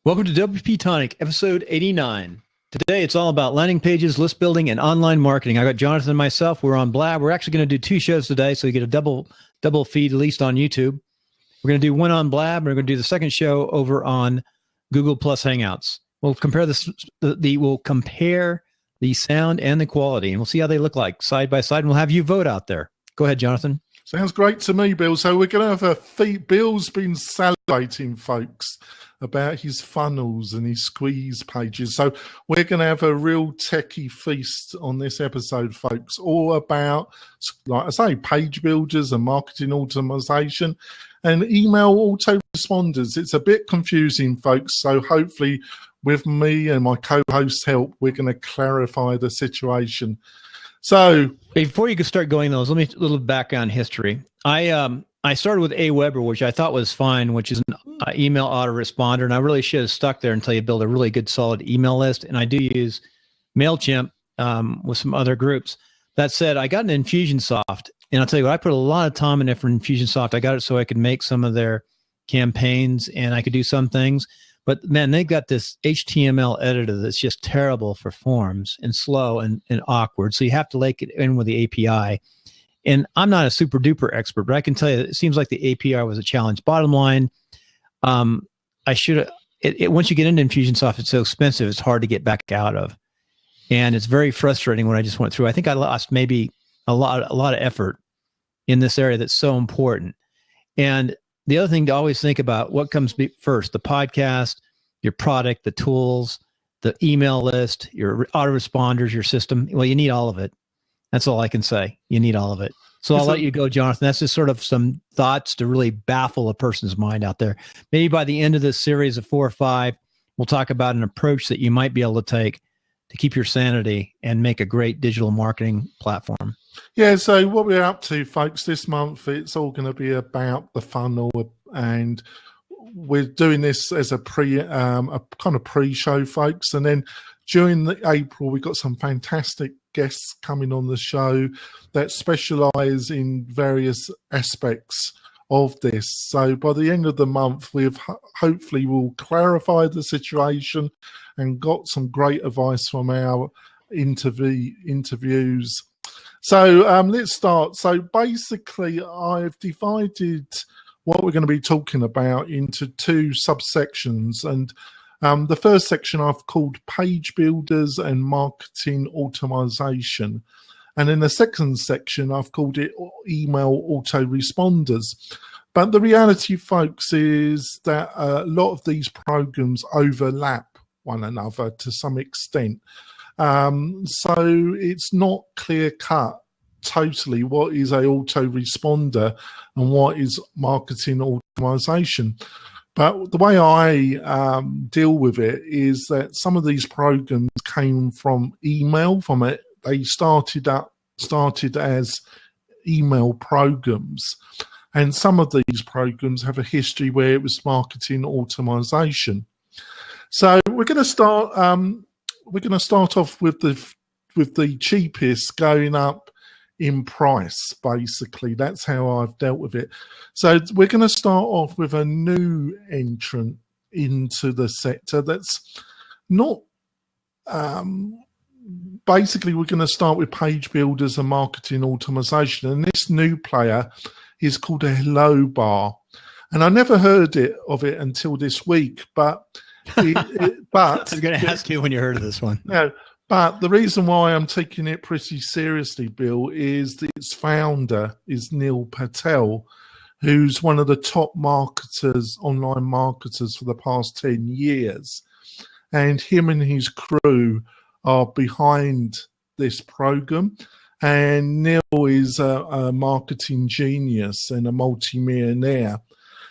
Welcome to WP-Tonic, episode 89. Today, it's all about landing pages, list building, and online marketing. I got Jonathan and myself. We're on Blab. We're actually going to do two shows today, so you get a double feed, at least on YouTube. We're going to do one on Blab, and we're going to do the second show over on Google Plus Hangouts. We'll compare we'll compare the sound and the quality, and we'll see how they look like side by side, and we'll have you vote out there. Go ahead, Jonathan. Sounds great to me, Bill. So we're going to have a feed. Bill's been salivating, folks, about his funnels and his squeeze pages. So we're going to have a real techie feast on this episode, folks, all about, like I say, page builders and marketing automation and email autoresponders. It's a bit confusing, folks. So hopefully with me and my co-host's help, we're going to clarify the situation. So before you can start going those, let me a little background history. I started with Aweber, which I thought was fine, which is an email autoresponder, and I really should have stuck there until you build a really good solid email list. And I do use MailChimp with some other groups. That said, I got an Infusionsoft, and I'll tell you what, I put a lot of time and effort in Infusionsoft. I got it so I could make some of their campaigns and I could do some things. But man, they've got this HTML editor that's just terrible for forms and slow and awkward. So you have to link it in with the API. And I'm not a super duper expert, but I can tell you it seems like the API was a challenge. Bottom line, I should have, once you get into Infusionsoft, it's so expensive, it's hard to get back out of. And it's very frustrating when I just went through. I think I lost maybe a lot of effort in this area that's so important. And the other thing to always think about, what comes first, the podcast, your product, the tools, the email list, your autoresponders, your system. Well, you need all of it. That's all I can say. You need all of it. So I'll let you go, Jonathan. That's just sort of some thoughts to really baffle a person's mind out there. Maybe by the end of this series of 4 or 5, we'll talk about an approach that you might be able to take to keep your sanity and make a great digital marketing platform. Yeah, so what we're up to, folks, this month, it's all going to be about the funnel, and we're doing this as a kind of pre-show, folks. And then during April, we've got some fantastic guests coming on the show that specialize in various aspects of this. So by the end of the month, hopefully we'll clarify the situation and got some great advice from our interviews. So let's start. So basically, I've divided what we're going to be talking about into 2 subsections. And the first section I've called Page Builders and Marketing Automation. And in the second section, I've called it Email Autoresponders. But the reality, folks, is that a lot of these programs overlap one another to some extent. So it's not clear cut totally what is a autoresponder and what is marketing automation. But the way I deal with it is that some of these programs came from email. They started as email programs, and some of these programs have a history where it was marketing automation. So we're going to start. We're going to start off with the cheapest, going up in price. Basically, that's how I've dealt with it. So we're going to start off with a new entrant into the sector. That's not. Basically, we're going to start with page builders and marketing automation, and this new player is called a Hello Bar, and I never heard of it until this week, but. But I was going to ask you when you heard of this one. No, but the reason why I'm taking it pretty seriously, Bill, is that its founder is Neil Patel, who's one of the top marketers, online marketers for the past 10 years. And him and his crew are behind this program. And Neil is a marketing genius and a multi-millionaire.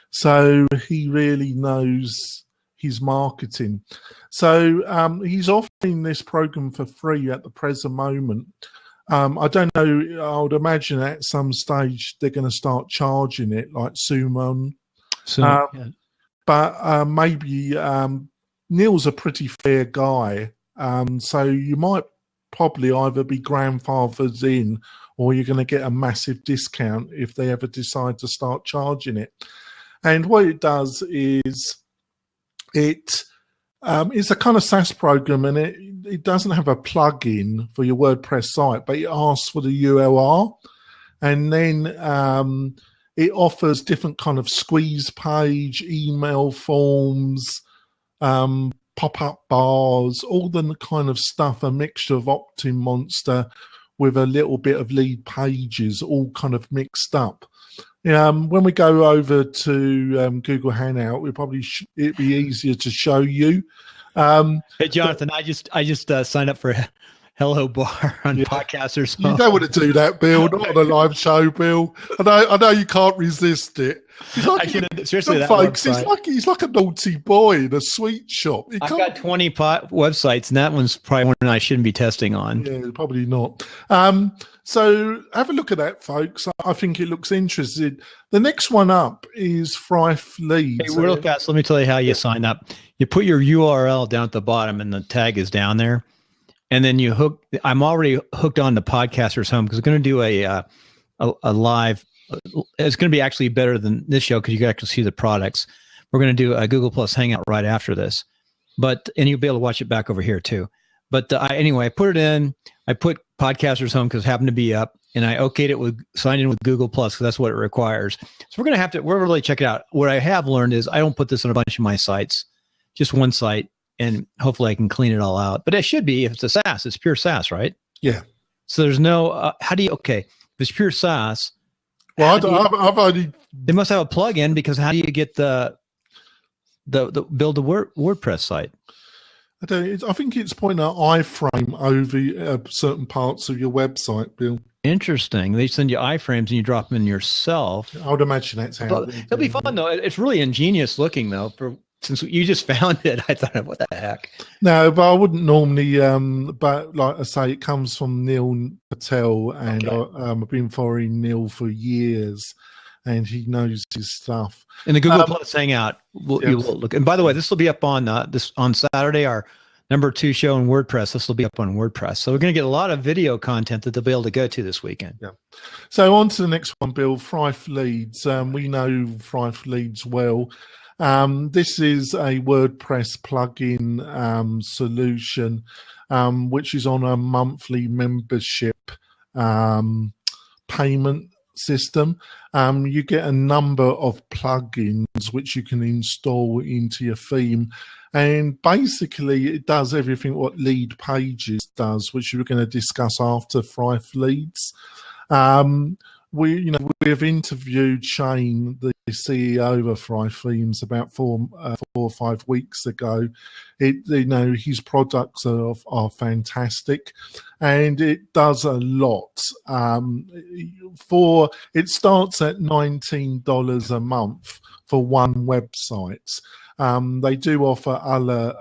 So he really knows his marketing. So he's offering this program for free at the present moment. I don't know, I would imagine at some stage they're going to start charging it, like Summon. Yeah. But maybe Neil's a pretty fair guy. So you might probably either be grandfathered in, or you're going to get a massive discount if they ever decide to start charging it. And what it does is it It's a kind of SaaS program, and it doesn't have a plugin for your WordPress site, but it asks for the URL, and then it offers different kind of squeeze page, email forms, pop-up bars, all the kind of stuff, a mixture of OptinMonster with a little bit of lead pages, all kind of mixed up. When we go over to Google Hangout, it'd be easier to show you. Hey, Jonathan, I just signed up for Hello Bar on Podcasters. You don't want to do that, Bill. Not on a live show, Bill. I know you can't resist it. Seriously, folks, he's like a naughty boy in a sweet shop. I've got 20 websites, and that one's probably one I shouldn't be testing on. Yeah, probably not. So have a look at that, folks. I think it looks interesting. The next one up is Thrive Leads. Hey, real fast, let me tell you how you sign up. You put your URL down at the bottom, and the tag is down there. And then I'm already hooked on the Podcasters Home because we're going to do a live. It's going to be actually better than this show because you can actually see the products. We're going to do a Google Plus Hangout right after this, and you'll be able to watch it back over here too. But anyway, I put it in. I put Podcasters Home because it happened to be up, and I okayed it with signed in with Google Plus because that's what it requires. So we're really check it out. What I have learned is I don't put this on a bunch of my sites, just one site. And hopefully I can clean it all out. But it should be, if it's a SaaS, it's pure SaaS, right? Yeah. So there's no, if it's pure SaaS. Well, I've only. They must have a plug-in because how do you get the build a WordPress site? I think it's pointing an iframe over certain parts of your website, Bill. Interesting. They send you iframes and you drop them in yourself. I would imagine that's how. It'll be fun though. It's really ingenious looking though. Since you just found it, I thought, what the heck? No, but I wouldn't normally. But like I say, it comes from Neil Patel, and okay. I've been following Neil for years, and he knows his stuff. In the Google Plus Hangout, you will look. And by the way, this will be up on on Saturday, our #2 show in WordPress. This will be up on WordPress, so we're going to get a lot of video content that they'll be able to go to this weekend. Yeah. So on to the next one, Bill. Thrive Leads. We know Thrive Leads well. This is a WordPress plugin solution, which is on a monthly membership payment system. You get a number of plugins which you can install into your theme. And basically, it does everything what Lead Pages does, which we're going to discuss after Thrive Leads. We have interviewed Shane, the CEO of Thrive Themes, about 4 or 5 weeks ago. His products are fantastic, and it does a lot. It starts at $19 a month for one website. They do offer other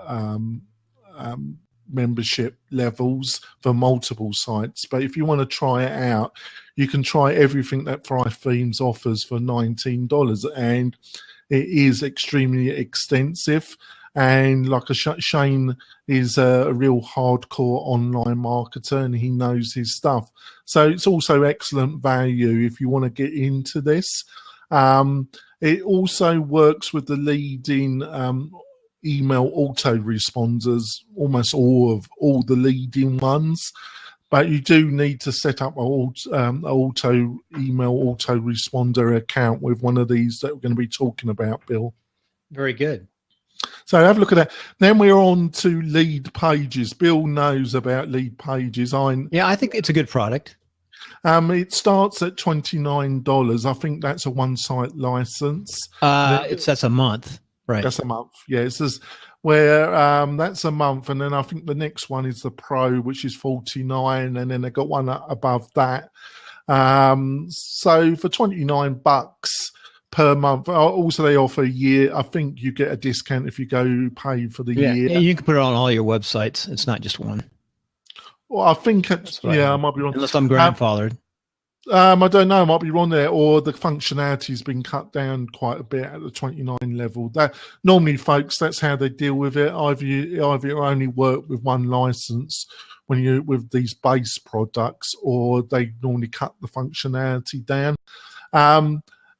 membership levels for multiple sites, but if you want to try it out, you can try everything that Thrive Themes offers for $19, and it is extremely extensive. And like Shane is a real hardcore online marketer, and he knows his stuff, so it's also excellent value if you want to get into this. It also works with the leading email autoresponders, almost all the leading ones, but you do need to set up an email autoresponder account with one of these that we're going to be talking about, Bill. Very good. So have a look at that. Then we're on to Lead Pages. Bill knows about Lead Pages. I think it's a good product. It starts at $29. I think that's a one-site license. That's a month. Right. That's a month. Yeah, it says where that's a month, and then I think the next one is the Pro, which is $49, and then they got one above that. So for $29 per month. Also, they offer a year. I think you get a discount if you go pay for the year. Yeah, you can put it on all your websites. It's not just one. Well, I think I might be wrong. Unless I'm grandfathered. I don't know. I might be wrong there, or the functionality's been cut down quite a bit at the 29 level. That normally, folks, that's how they deal with it. Either you only work with one license when you with these base products, or they normally cut the functionality down.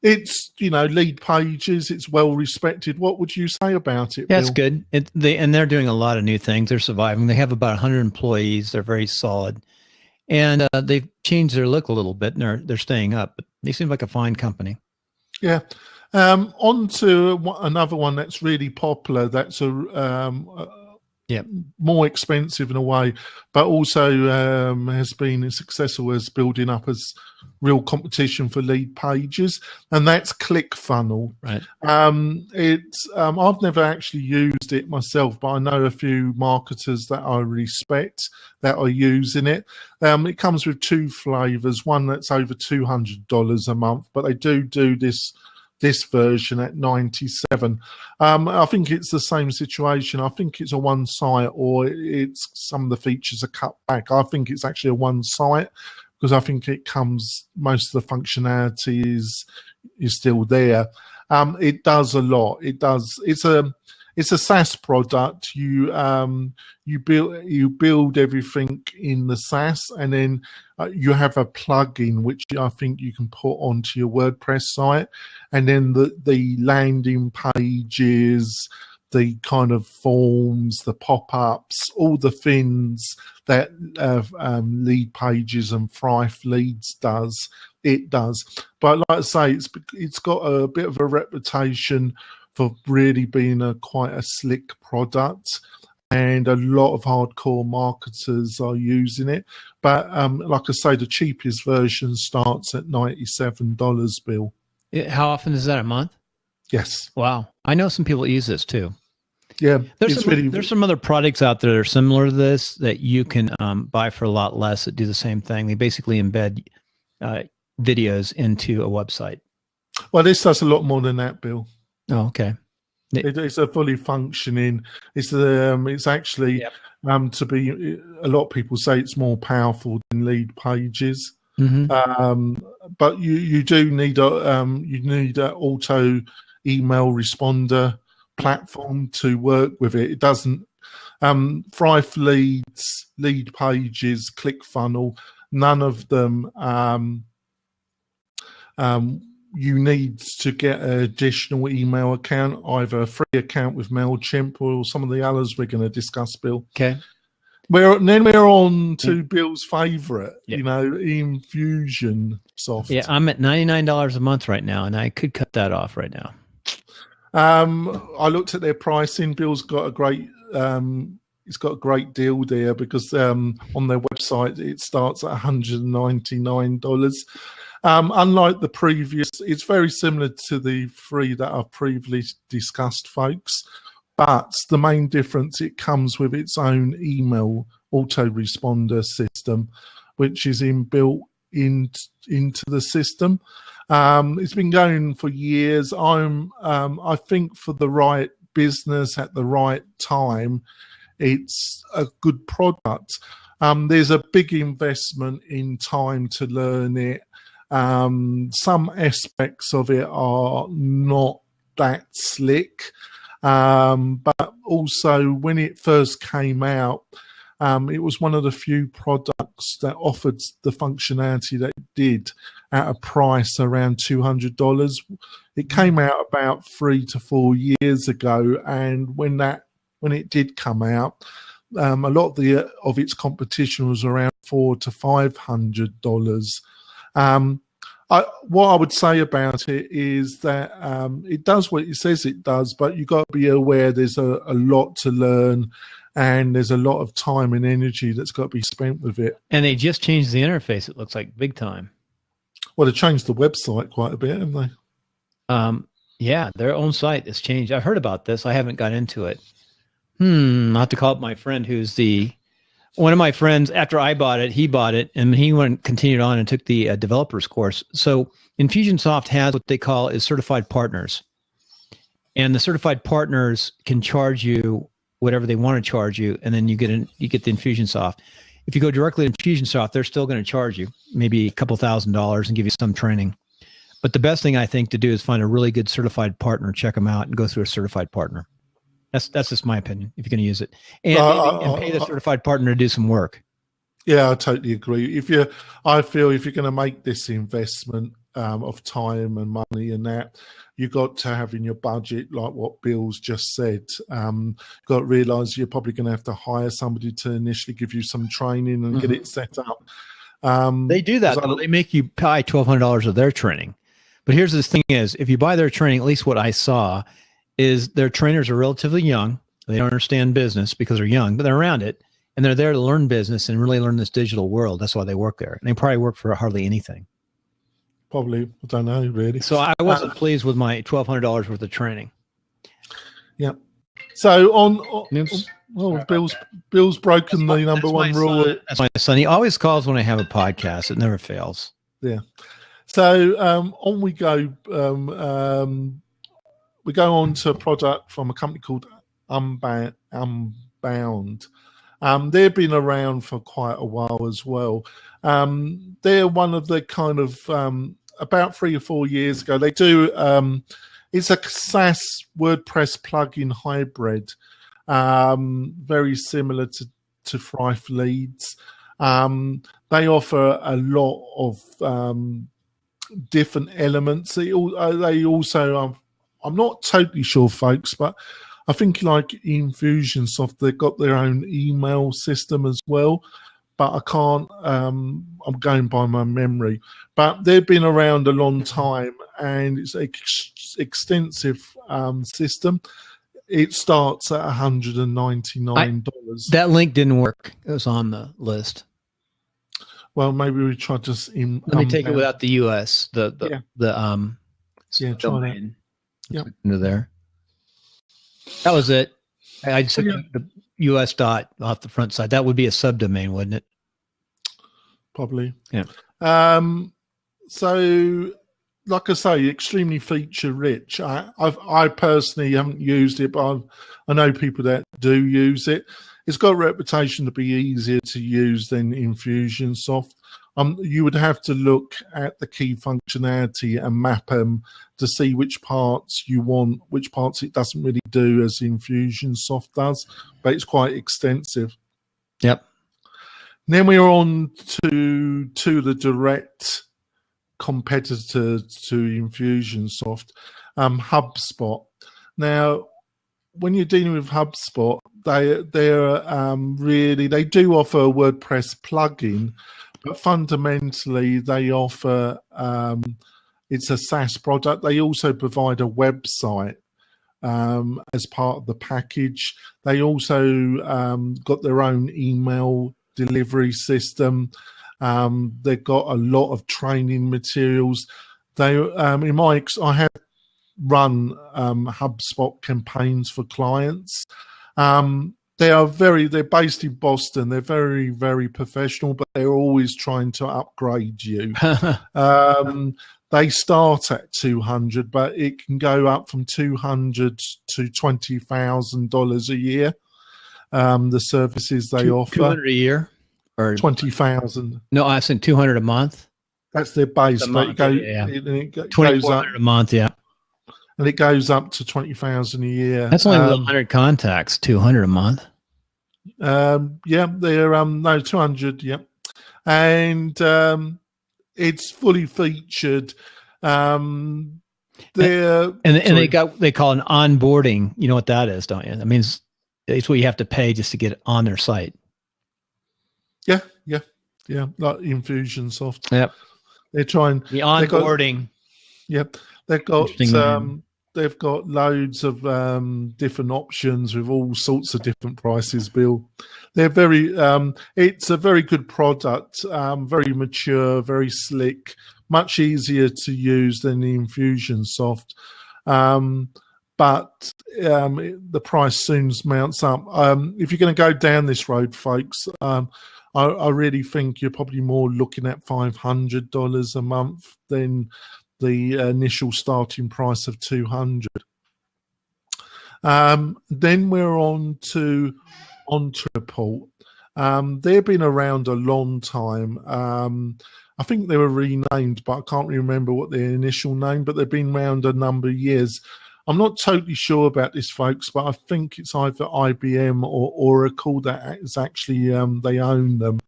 It's, lead pages. It's well respected. What would you say about it, Yeah, it's Bill? good. They're doing a lot of new things. They're surviving. They have about 100 employees. They're very solid, and they've changed their look a little bit, and they're staying up. But they seem like a fine company. Yeah. On to another one that's really popular. That's Yeah. more expensive in a way, but also has been as successful as building up as real competition for lead pages, and that's ClickFunnels. Right. I've never actually used it myself, but I know a few marketers that I respect that are using it. It comes with two flavors, one that's over $200 a month, but they do this version at $97. I think it's the same situation. I think it's a one site, or it's some of the features are cut back. I think it's actually a one site, because I think it comes, most of the functionality is still there. It does a lot. It does. It's a SaaS product. You build everything in the SaaS, and then you have a plugin which I think you can put onto your WordPress site, and then the landing pages, the kind of forms, the pop-ups, all the things that lead pages and Thrive Leads does. It does. But like I say, it's got a bit of a reputation for really being quite a slick product, and a lot of hardcore marketers are using it. But like I say, the cheapest version starts at $97, Bill. How often is that, a month? Yes. Wow. I know some people use this too. Yeah. There's some other products out there that are similar to this that you can buy for a lot less that do the same thing. They basically embed videos into a website. Well, this does a lot more than that, Bill. Oh, okay. It's a fully functioning. It's actually to be. A lot of people say it's more powerful than lead pages. Mm-hmm. But you do need a auto email responder platform to work with it. It doesn't. Thrive Leads, lead pages, ClickFunnels, none of them. You need to get an additional email account, either a free account with MailChimp or some of the others we're going to discuss, Bill. Okay. We're on to Bill's favourite, Infusionsoft. Yeah, I'm at $99 a month right now, and I could cut that off right now. I looked at their pricing. Bill's got a great it's got a great deal there, because on their website it starts at $199. Unlike the previous, it's very similar to the three that I've previously discussed, folks. But the main difference, it comes with its own email autoresponder system, which is inbuilt into the system. It's been going for years. I think for the right business at the right time, it's a good product. There's a big investment in time to learn it. Some aspects of it are not that slick, but also when it first came out, it was one of the few products that offered the functionality that it did at a price around $200. It came out about 3 to 4 years ago, and when it did come out, a lot of its competition was around $400 to $500. What I would say about it is that it does what it says it does, but you've got to be aware there's a lot to learn, and there's a lot of time and energy that's got to be spent with it. And they just changed the interface, it looks like, big time. Well, they changed the website quite a bit, haven't they? Yeah, their own site has changed. I've heard about this. I haven't got into it. I'll have to call up my friend one of my friends. After I bought it, he bought it, and he continued on and took the developers course. So Infusionsoft has what they call is certified partners, and the certified partners can charge you whatever they want to charge you, and then you get the Infusionsoft. If you go directly to Infusionsoft, they're still going to charge you maybe a couple $1,000s and give you some training. But the best thing I think to do is find a really good certified partner, check them out, and go through a certified partner. That's just my opinion, if you're going to use it. And pay the certified partner to do some work. Yeah, I totally agree. I feel if you're going to make this investment, of time and money and that. You got to have in your budget, like what Bill's just said. Got to realise you're probably going to have to hire somebody to initially give you some training and get it set up. They do that. They make you pay $1,200 of their training. But here's the thing is, if you buy their training, at least what I saw is their trainers are relatively young. They don't understand business because they're young, but they're around it. And they're there to learn business and really learn this digital world. That's why they work there. And they probably work for hardly anything. Probably. I don't know, really. So I wasn't pleased with my $1,200 worth of training. Yeah. So Bill's broken the number one rule. That's my son. He always calls when I have a podcast. It never fails. Yeah. So on we go. We go on to a product from a company called Unbound. They've been around for quite a while as well. They're one of the kind of about 3 or 4 years ago. They do it's a SaaS WordPress plugin hybrid, very similar to Thrive Leads. They offer a lot of different elements. They also, I'm not totally sure, folks, but I think like Infusionsoft, they've got their own email system as well, but I can't, I'm going by my memory. But they've been around a long time, and it's an extensive system. It starts at $199. That link didn't work. It was on the list. Well, maybe we try to. Let me take it without the US. Try domain. that. Yeah, into there. That was it. I just took the US dot off the front side. That would be a subdomain, wouldn't it? Probably. Yeah. So, like I say, extremely feature rich. I personally haven't used it, but I know people that do use it. It's got a reputation to be easier to use than Infusionsoft. You would have to look at the key functionality and map them to see which parts you want, which parts it doesn't really do as Infusionsoft does, but it's quite extensive. Yep. Then we're on to the direct competitor to Infusionsoft, HubSpot. Now, when you're dealing with HubSpot, they do offer a WordPress plugin, but fundamentally they offer it's a SaaS product. They also provide a website as part of the package. They also got their own email delivery system. They've got a lot of training materials. They I have run HubSpot campaigns for clients. They're based in Boston. They're very, very professional, but they're always trying to upgrade you. They start at $200, but it can go up from $200 to $20,000 a year. The services they offer. $200 a year or 20,000. No, I said $200 a month. That's their base. It goes up a month, yeah. And it goes up to 20,000 a year. That's only 100 contacts. 200 a month. Yeah, they're 200. Yeah, and it's fully featured. They call an onboarding. You know what that is, don't you? That means it's what you have to pay just to get on their site. Yeah, like Infusionsoft. Yep. They're trying the onboarding. They've got loads of different options with all sorts of different prices, Bill. They're very it's a very good product, very mature, very slick, much easier to use than the Infusionsoft. But the price soon mounts up. If you're going to go down this road, folks, I really think you're probably more looking at $500 a month than the initial starting price of $200. Then we're on to Report. They've been around a long time. I think they were renamed, but I can't remember what their initial name, but they've been around a number of years. I'm not totally sure about this, folks, but I think it's either IBM or Oracle that is actually, they own them.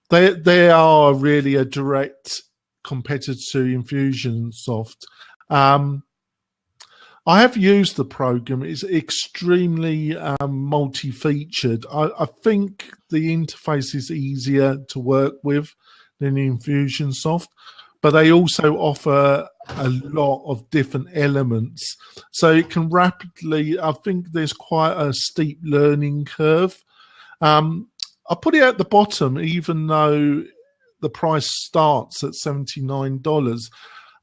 They are really a direct competitor to Infusionsoft. I have used the program. It's extremely multi-featured. I think the interface is easier to work with than Infusionsoft, but they also offer a lot of different elements. So it can rapidly, I think there's quite a steep learning curve. I put it at the bottom, even though the price starts at $79.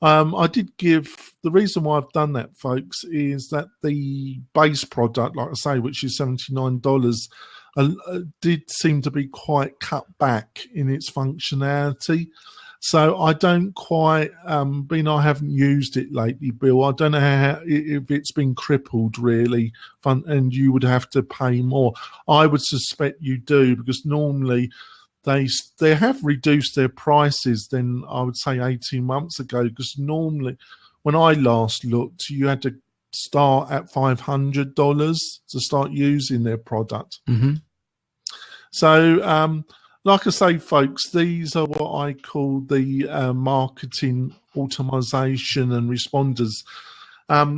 I did give, the reason why I've done that, folks, is that the base product, like I say, which is $79, did seem to be quite cut back in its functionality. So I don't quite, I haven't used it lately, Bill. I don't know if it's been crippled really, and you would have to pay more. I would suspect you do, because normally they have reduced their prices than I would say 18 months ago, because normally when I last looked, you had to start at $500 to start using their product. Mm-hmm. So, like I say, folks, these are what I call the marketing automation and responders.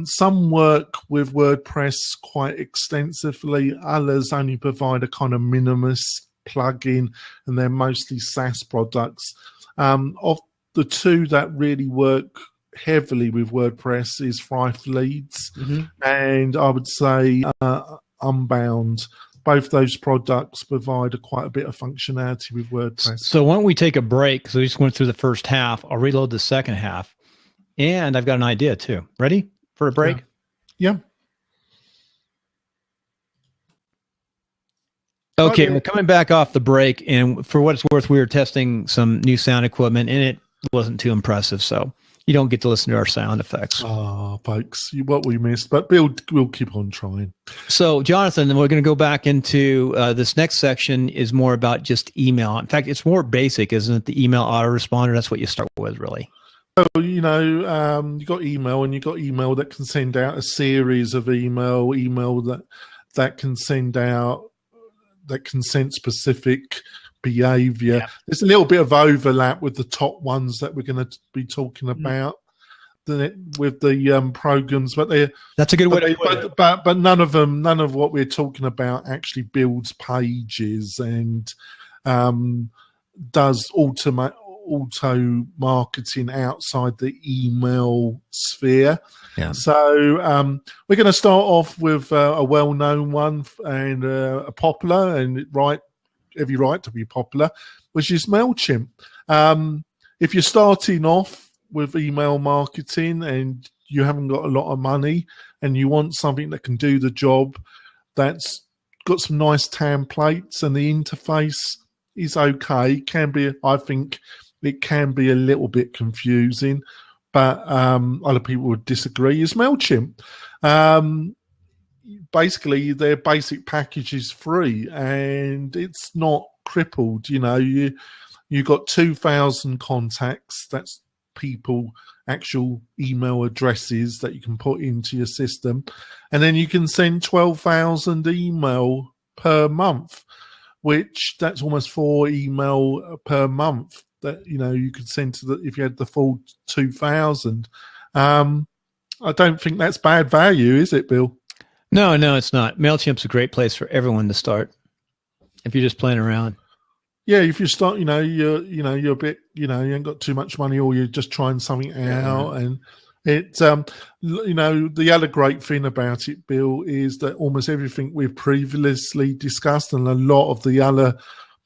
Some work with WordPress quite extensively. Others only provide a kind of minimalist plugin, and they're mostly SaaS products. Of the two that really work heavily with WordPress is Thrive Leads, and I would say Unbound. Both those products provide quite a bit of functionality with WordPress. So why don't we take a break? So we just went through the first half. I'll reload the second half. And I've got an idea too. Ready for a break? Yeah. Okay, we're coming back off the break. And for what it's worth, we were testing some new sound equipment, and it wasn't too impressive. So you don't get to listen to our sound effects. Oh, folks, what we missed. But Bill, we'll keep on trying. So, Jonathan, we're going to go back into this next section is more about just email. In fact, it's more basic, isn't it? The email autoresponder, that's what you start with, really. So, you got email, and you got email that can send out a series of email that can send out, that consent specific behavior. Yeah. There's a little bit of overlap with the top ones that we're going to be talking about with the programs, but that's a good way to put it. But none of what we're talking about actually builds pages and does auto marketing outside the email sphere. Yeah. So we're going to start off with a well-known one and a popular and every right to be popular, which is MailChimp. If you're starting off with email marketing and you haven't got a lot of money and you want something that can do the job, that's got some nice templates and the interface is okay. I think it can be a little bit confusing, but other people would disagree, is MailChimp. Basically, their basic package is free and it's not crippled. You got 2,000 contacts. That's people, actual email addresses that you can put into your system. And then you can send 12,000 email per month, which that's almost 4 email per month that, you could send if you had the full 2,000. I don't think that's bad value, is it, Bill? No, it's not. MailChimp's a great place for everyone to start if you're just playing around. Yeah, if you start, you're a bit, you ain't got too much money, or you're just trying something out, and it's, the other great thing about it, Bill, is that almost everything we've previously discussed, and a lot of the other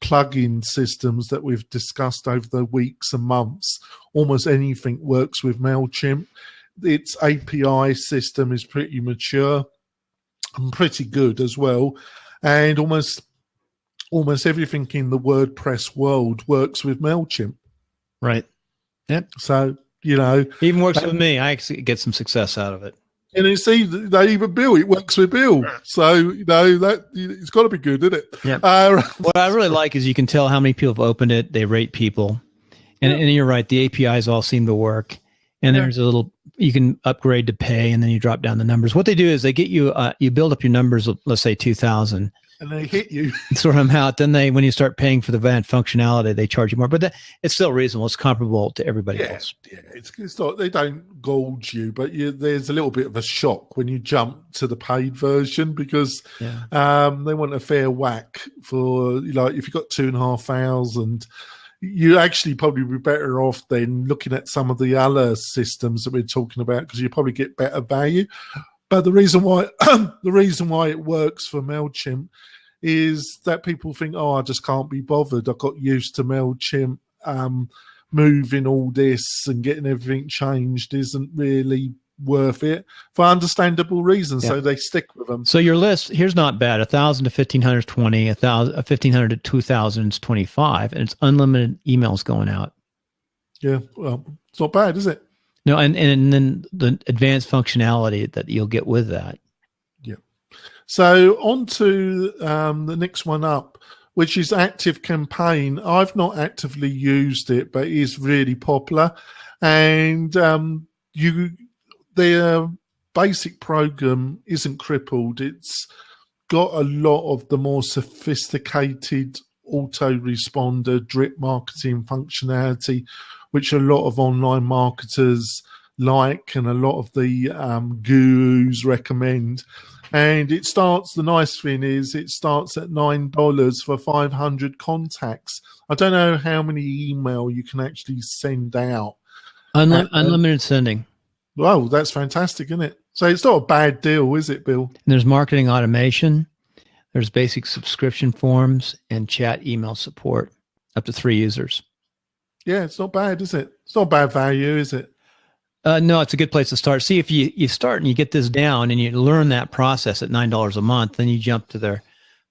plugin systems that we've discussed over the weeks and months, almost anything works with MailChimp. Its API system is pretty mature and pretty good as well, and almost everything in the WordPress world works with MailChimp. Right. Yep. So, even works with me. I actually get some success out of it. And you see, it works with Bill. So, that it's got to be good, isn't it? Yeah. What I really like is you can tell how many people have opened it. They rate people. And you're right. The APIs all seem to work. And there's a little, you can upgrade to pay, and then you drop down the numbers. What they do is they get you, you build up your numbers, let's say 2,000. and they hit you. Sort them out. Then when you start paying for the advanced functionality, they charge you more. But it's still reasonable. It's comparable to everybody else. Yeah, it's not, they don't gouge you, but there's a little bit of a shock when you jump to the paid version because they want a fair whack for, like, if you've got 2,500, you actually probably be better off than looking at some of the other systems that we're talking about because you probably get better value. But the reason why it works for MailChimp is that people think, oh, I just can't be bothered. I got used to MailChimp. Moving all this and getting everything changed isn't really worth it for understandable reasons. So they stick with them. So your list here's not bad. 1,000 to 1,500 is 20. 1,500 to 2,000 is 25, and it's unlimited emails going out. Yeah, well, it's not bad, is it? No, and then the advanced functionality that you'll get with that. Yeah. So on to the next one up, which is Active Campaign. I've not actively used it, but it is really popular. And their basic program isn't crippled. It's got a lot of the more sophisticated autoresponder drip marketing functionality, which a lot of online marketers like and a lot of the gurus recommend. And the nice thing is it starts at $9 for 500 contacts. I don't know how many email you can actually send out. Unlimited sending. Wow, that's fantastic, isn't it? So it's not a bad deal, is it, Bill? And there's marketing automation. There's basic subscription forms and chat email support, up to 3 users. Yeah, it's not bad, is it? It's not bad value, is it? No, it's a good place to start. See, if you start and you get this down and you learn that process at $9 a month, then you jump to their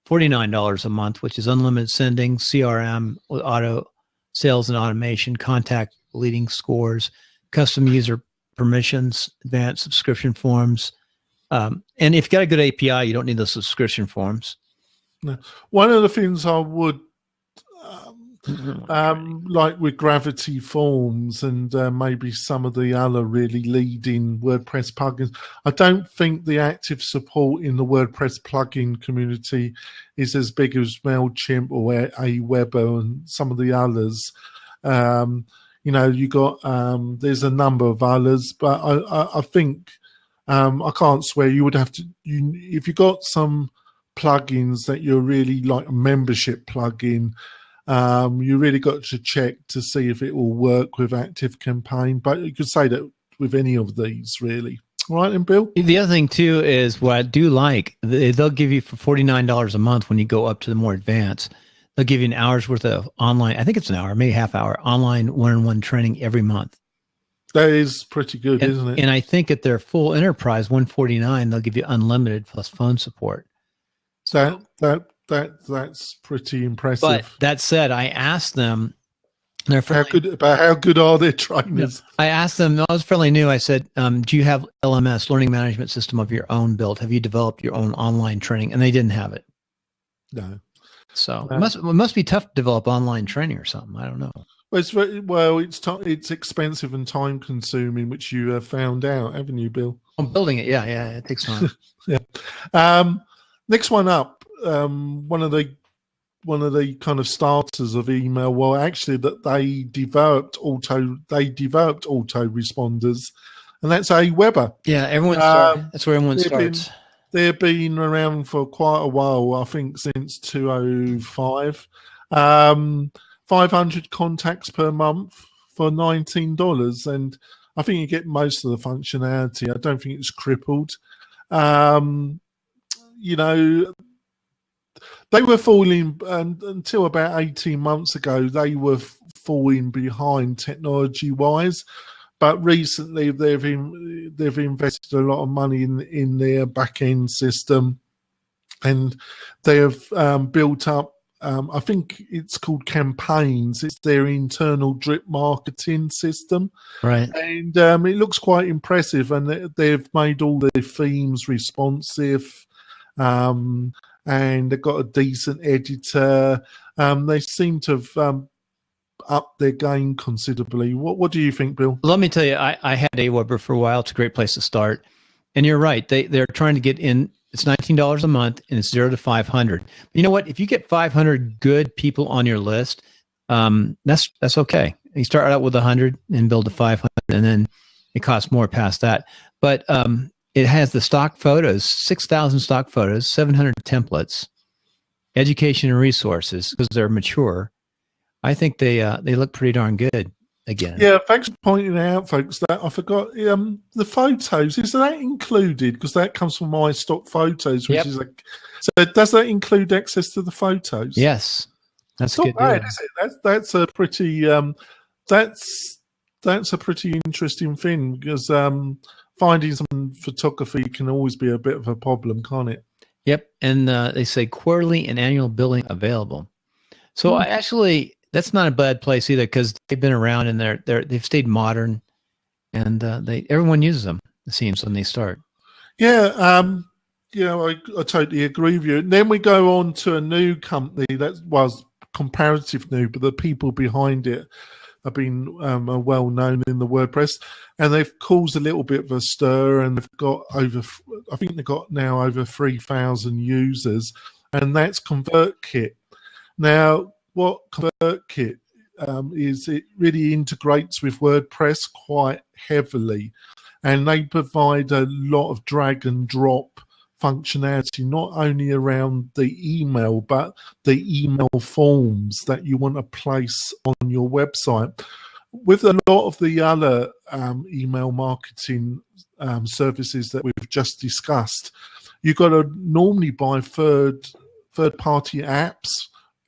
$49 a month, which is unlimited sending, CRM, auto sales and automation, contact leading scores, custom user permissions, advanced subscription forms. And if you got a good API, you don't need those subscription forms. No. One of the things I would like with Gravity Forms and maybe some of the other really leading WordPress plugins, I don't think the active support in the WordPress plugin community is as big as MailChimp or Aweber and some of the others. You got there's a number of others, but I think I can't swear you would have to. If you got some plugins that you're really like a membership plugin. You really got to check to see if it will work with Active Campaign, but you could say that with any of these, really. All right, then, Bill? The other thing, too, is what I do like, they'll give you for $49 a month when you go up to the more advanced, they'll give you an hour's worth of online, I think it's an hour, maybe half hour, online one-on-one training every month. That is pretty good, isn't it? And I think at their full enterprise, $149, they'll give you unlimited plus phone support. So That's pretty impressive. But that said, I asked them, they're fairly, how good are their trainers? I asked them, I was fairly new. I said, do you have LMS, learning management system of your own built? Have you developed your own online training? And they didn't have it. No. So it must be tough to develop online training or something. I don't know. Well, it's expensive and time consuming, which you have found out, haven't you, Bill? I'm building it. Yeah, it takes time. Yeah. Next one up. One of the kind of starters of email, well, actually, that they developed autoresponders, and that's Aweber. Yeah, that's where everyone starts. They've been around for quite a while, I think since 2005. 500 contacts per month for $19, and I think you get most of the functionality. I don't think it's crippled. They were falling until about 18 months ago. They were falling behind technology-wise, but recently they've invested a lot of money in their back-end system, and they have built up. I think it's called Campaigns. It's their internal drip marketing system, right? And it looks quite impressive. And they've made all their themes responsive. And they've got a decent editor. They seem to have upped their game considerably. What do you think, Bill? Let me tell you, I had Aweber for a while. It's a great place to start. And you're right. They're trying to get It's $19 a month, and it's 0 to 500. You know what? If you get 500 good people on your list, that's okay. You start out with 100 and build to 500, and then it costs more past that. But it has the stock photos, 6,000 stock photos, 700 templates, education and resources because they're mature. I think they look pretty darn good. Again, yeah. Thanks for pointing out, folks. That I forgot the photos. Is that included? Because that comes from my stock photos, which is like. So does that include access to the photos? Yes, that's not good. Bad, is it? That's a pretty that's a pretty interesting thing because finding some photography can always be a bit of a problem, can't it? Yep, and they say quarterly and annual billing available. So I actually. That's not a bad place either because they've been around and they've stayed modern, and everyone uses them. It seems when they start. Yeah, I totally agree with you. And then we go on to a new company that was comparative new, but the people behind it have been well known in the WordPress, and they've caused a little bit of a stir. And they've got I think they've got now over 3,000 users, and that's ConvertKit. Now, what ConvertKit is, it really integrates with WordPress quite heavily, and they provide a lot of drag and drop functionality, not only around the email, but the email forms that you want to place on your website. With a lot of the other email marketing services that we've just discussed, you've got to normally buy third-party apps,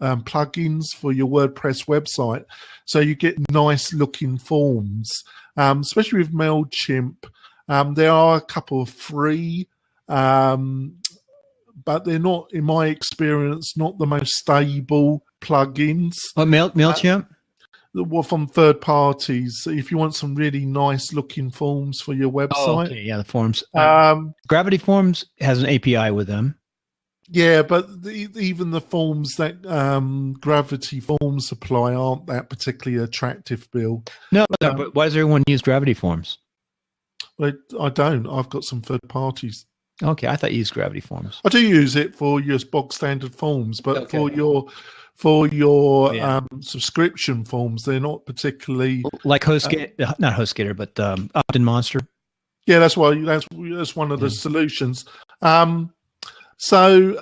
plugins for your WordPress website, so you get nice looking forms, especially with MailChimp. There are a couple of free, but they're not, in my experience, not the most stable plugins. What, MailChimp? Well, from third parties. If you want some really nice looking forms for your website. Oh, okay. Yeah, the forms. Gravity Forms has an API with them. Yeah, but even the forms that Gravity Forms supply aren't that particularly attractive, Bill. No, but why does everyone use Gravity Forms? I don't. I've got some third parties. Okay, I thought you used Gravity Forms. I do use it for your bog standard forms, but for your subscription forms, they're not particularly like HostGator, not HostGator, but Opt-in Monster. Yeah, that's why that's one of the solutions. So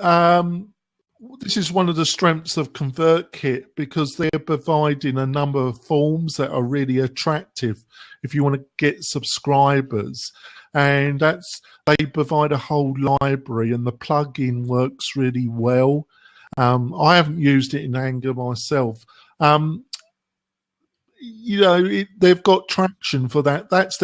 this is one of the strengths of ConvertKit, because they're providing a number of forms that are really attractive if you want to get subscribers. And they provide a whole library, and the plugin works really well. I haven't used it in anger myself. They've got traction for that. That's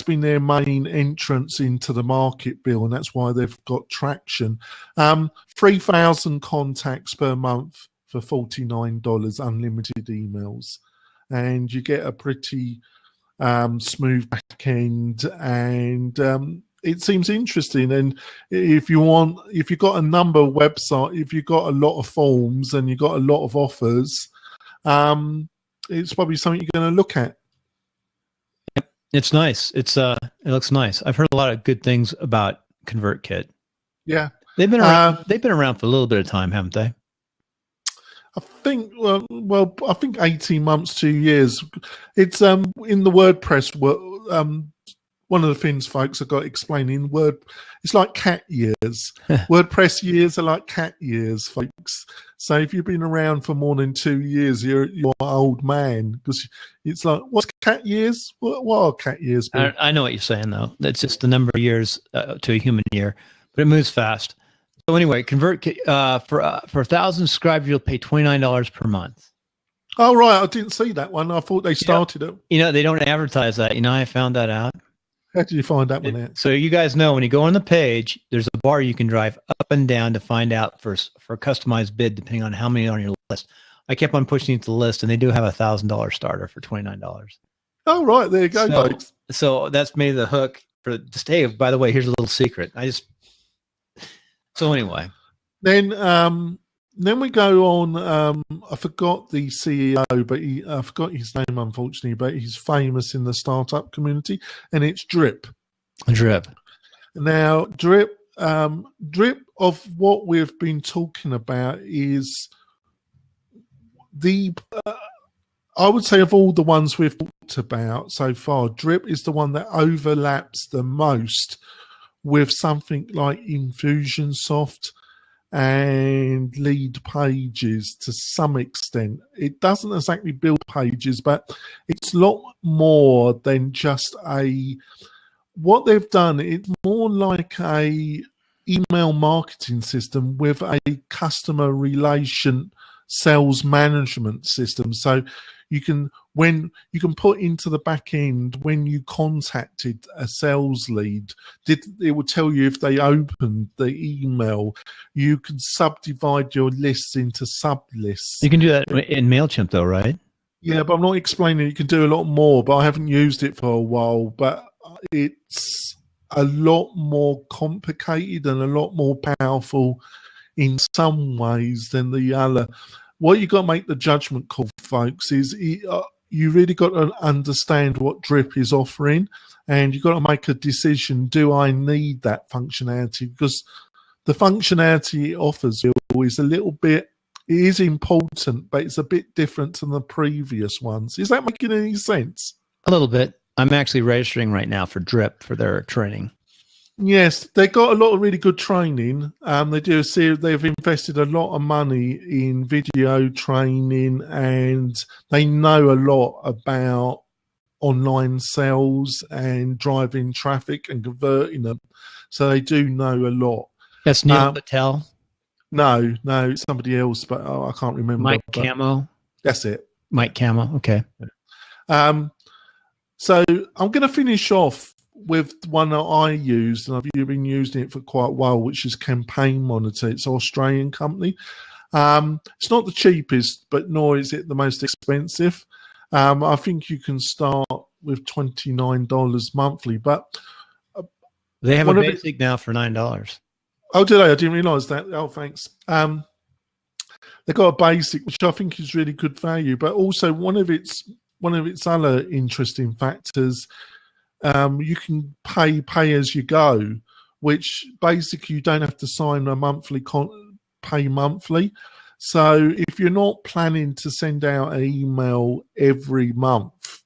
been their main entrance into the market, Bill, and that's why they've got traction. 3,000 contacts per month for $49, unlimited emails, and you get a pretty smooth back end, and it seems interesting. And if you've got a number of websites, if you've got a lot of forms and you've got a lot of offers, it's probably something you're going to look at. It's nice. It looks nice. I've heard a lot of good things about ConvertKit. Yeah, they've been around. They've been around for a little bit of time, haven't they? I think I think 18 months, 2 years. It's in the WordPress. One of the things, folks, I've got to explain in it's like cat years. WordPress years are like cat years, folks. So if you've been around for more than 2 years, you're an old man, because it's like, what's cat years? What are cat years? I know what you're saying, though. That's just the number of years to a human year, but it moves fast. So anyway, ConvertKit for 1,000 subscribers, you'll pay $29 per month. Oh, right. I didn't see that one. I thought they started it. They don't advertise that. I found that out. How did you find that one out? So you guys know, when you go on the page, there's a bar you can drive up and down to find out for a customized bid, depending on how many are on your list. I kept on pushing it to the list, and they do have a $1,000 starter for $29. Oh, right. There you go, folks. So that's made the hook for just, hey, by the way, here's a little secret. So anyway. Then we go on. I forgot the CEO, but I forgot his name, unfortunately. But he's famous in the startup community, and it's Drip. Drip. Now, drip of what we've been talking about is I would say of all the ones we've talked about so far, drip is the one that overlaps the most with something like Infusionsoft and Lead Pages to some extent. It doesn't exactly build pages, but it's a lot more than just what they've done. It's more like a email marketing system with a customer relation sales management system. So you can put into the back end when you contacted a sales lead, it will tell you if they opened the email. You can subdivide your lists into sub lists. You can do that in MailChimp though, right? Yeah, but I'm not explaining. You can do a lot more, but I haven't used it for a while. But it's a lot more complicated and a lot more powerful in some ways than the other. What you got to make the judgment call, folks, is you really got to understand what drip is offering, and you've got to make a decision. Do I need that functionality? Because the functionality it offers is a little bit, it is important, but it's a bit different than the previous ones. Is that making any sense? A little bit. I'm actually registering right now for drip for their training. Yes, they got a lot of really good training. They do a series. They've invested a lot of money in video training, and they know a lot about online sales and driving traffic and converting them. So they do know a lot. That's Neil Patel. No, it's somebody else, but I can't remember. Mike Camo. That's it. Mike Camo. Okay. So I'm going to finish off with one that I used, and I've been using it for quite a while, which is Campaign Monitor. It's an Australian company. It's not the cheapest, but nor is it the most expensive. I think you can start with $29 monthly, but they have a basic now for $9. Oh, did they? I didn't realise that. Oh, thanks. They've got a basic, which I think is really good value, but also one of its other interesting factors. You can pay as you go, which basically you don't have to sign a monthly pay monthly. So if you're not planning to send out an email every month,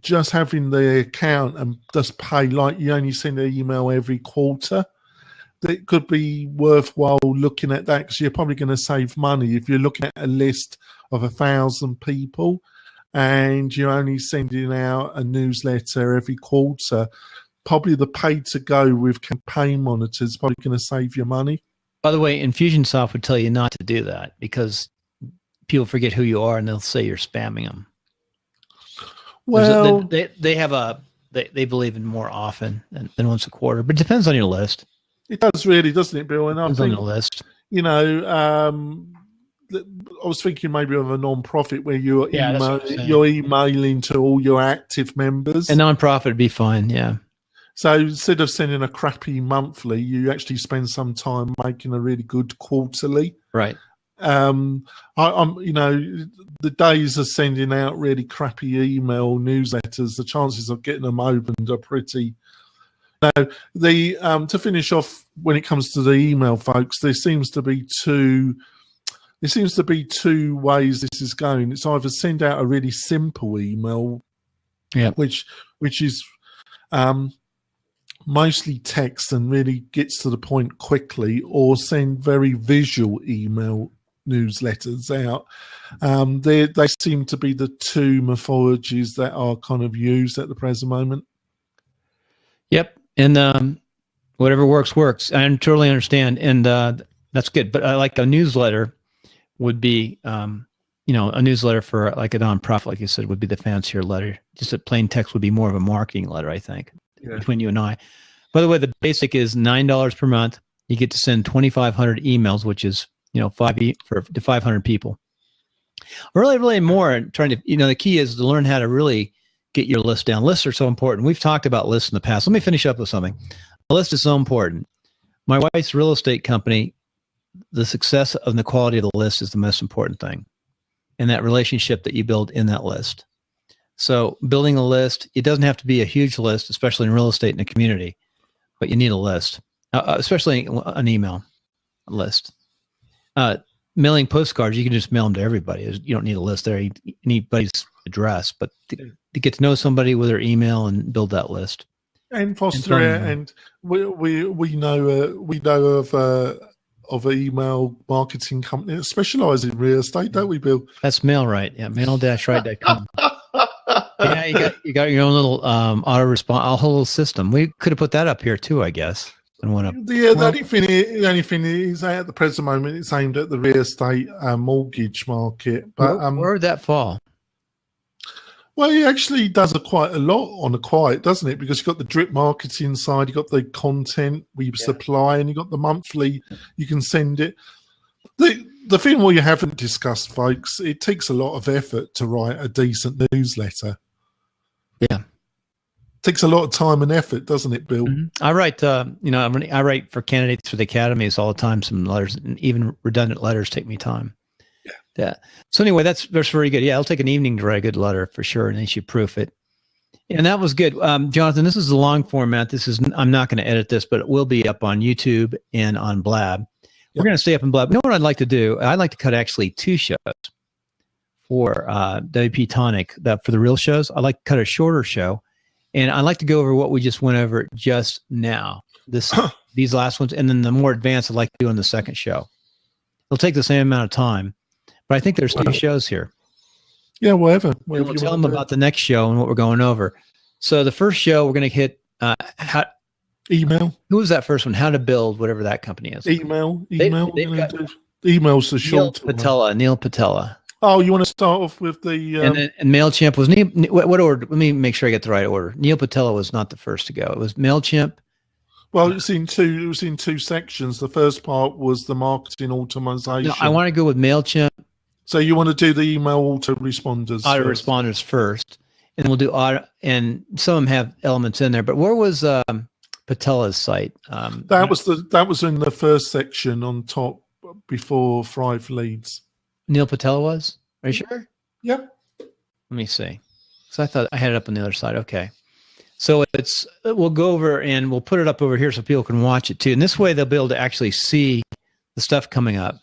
just having the account and just pay like you only send an email every quarter, that could be worthwhile looking at that, because you're probably going to save money if you're looking at a list of 1,000 people and you're only sending out a newsletter every quarter. Probably the pay to go with Campaign Monitor is probably going to save you money. By the way, Infusionsoft would tell you not to do that because people forget who you are and they'll say you're spamming them. Well, they have they believe in more often than once a quarter, but it depends on your list. It does really, doesn't it, Bill? And depends on your list. You know, I was thinking maybe of a non-profit where you're emailing to all your active members. A non-profit would be fine, yeah. So instead of sending a crappy monthly, you actually spend some time making a really good quarterly. Right. I'm the days of sending out really crappy email newsletters, the chances of getting them opened are pretty. Now, to finish off, when it comes to the email, folks, there seems to be two ways this is going. It's either send out a really simple email, which is mostly text and really gets to the point quickly, or send very visual email newsletters out. They seem to be the two methodologies that are kind of used at the present moment. Yep. And whatever works. I totally understand. And that's good. But I like a newsletter would be, a newsletter for like a nonprofit, like you said, would be the fancier letter. Just a plain text would be more of a marketing letter, I think, between you and I. By the way, the basic is $9 per month. You get to send 2,500 emails, which is, 500 people. Really more trying to, the key is to learn how to really get your list down. Lists are so important. We've talked about lists in the past. Let me finish up with something. A list is so important. My wife's real estate company, the success and the quality of the list is the most important thing. And that relationship that you build in that list. So building a list, it doesn't have to be a huge list, especially in real estate in a community, but you need a list, especially an email list. Mailing postcards, you can just mail them to everybody. You don't need a list there. Anybody's address, but to get to know somebody with their email and build that list. And foster it. And we know of an email marketing company that specialises in real estate, don't we, Bill? That's MailRight. Yeah, mail-right.com. Yeah, you got your own little auto response, a whole little system. We could have put that up here too, I guess. The only thing is at the present moment it's aimed at the real estate mortgage market. But where would that fall? Well, it actually does quite a lot on the quiet, doesn't it? Because you've got the drip marketing side, you've got the content we supply, and you've got the monthly, you can send it. The thing we haven't discussed, folks, it takes a lot of effort to write a decent newsletter. Yeah. It takes a lot of time and effort, doesn't it, Bill? Mm-hmm. I write, I write for candidates for the academies all the time, some letters, and even redundant letters take me time. Yeah. So anyway, that's very good. Yeah, it'll take an evening to write a good letter for sure, and then you proof it. And that was good. Jonathan, this is the long format. I'm not going to edit this, but it will be up on YouTube and on Blab. We're going to stay up in Blab. You know what I'd like to do? I'd like to cut actually 2 shows for WP-Tonic for the real shows. I'd like to cut a shorter show, and I'd like to go over what we just went over just now, these last ones, and then the more advanced I'd like to do on the second show. It'll take the same amount of time, but I think there's 2 shows here. Yeah, whatever. We'll tell them about the next show and what we're going over. So the first show, we're going to hit email. Who was that first one? How to build whatever that company is. Email. Email's the short. Neil Patella. Oh, you want to start off with the and MailChimp was what order? Let me make sure I get the right order. Neil Patella was not the first to go. It was MailChimp. Well, it was in 2 sections. The first part was the marketing automation. No, I want to go with MailChimp. So you want to do the email autoresponders? Autoresponders first, and we'll do auto. And some of them have elements in there. But where was Patella's site? That was in the first section on top before Thrive Leads. Neil Patella was? Are you sure? Yeah. Let me see. So I thought I had it up on the other side. Okay. So we'll go over and we'll put it up over here so people can watch it too. And this way they'll be able to actually see the stuff coming up.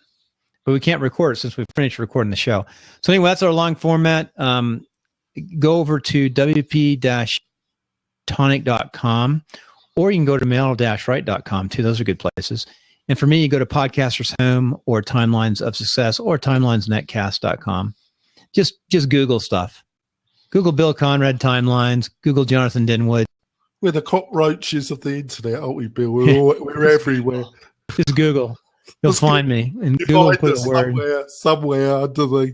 But we can't record it since we've finished recording the show. So anyway, that's our long format. Go over to WP-Tonic.com, or you can go to mail-right.com too. Those are good places. And for me, you go to Podcaster's Home or Timelines of Success or timelinesnetcast.com. Just Google stuff. Google Bill Conrad Timelines. Google Jonathan Denwood. We're the cockroaches of the internet, aren't we, Bill? We're everywhere. Just Google. You'll find me. And Google put a word. Somewhere under the...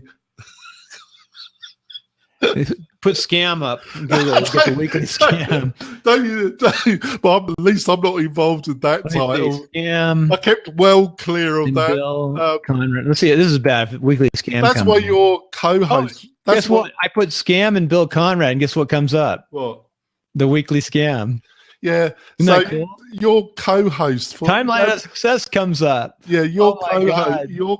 Put scam up. Google, get the weekly scam. But at least I'm not involved in that title. Scam. I kept well clear of that. Bill Conrad. Let's see. This is bad. Weekly scam. That's why you're co-host. Guess what? I put scam and Bill Conrad, and guess what comes up? What? The weekly scam. Yeah. Isn't so that cool? Your co-host for Timeline of Success comes up. Yeah, your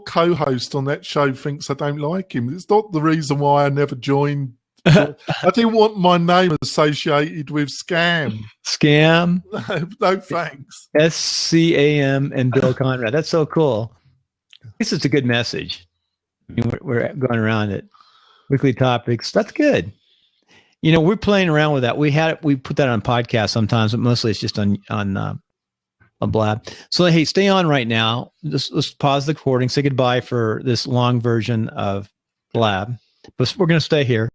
co-host on that show thinks I don't like him. It's not the reason why I never joined. I didn't want my name associated with scam. Scam? No thanks. SCAM and Bill Conrad. That's so cool. This is a good message. I mean, we're going around it. Weekly topics. That's good. You know, we're playing around with that. We put that on podcasts sometimes, but mostly it's just on Blab. So hey, stay on right now. Let's pause the recording. Say goodbye for this long version of Blab. But we're going to stay here.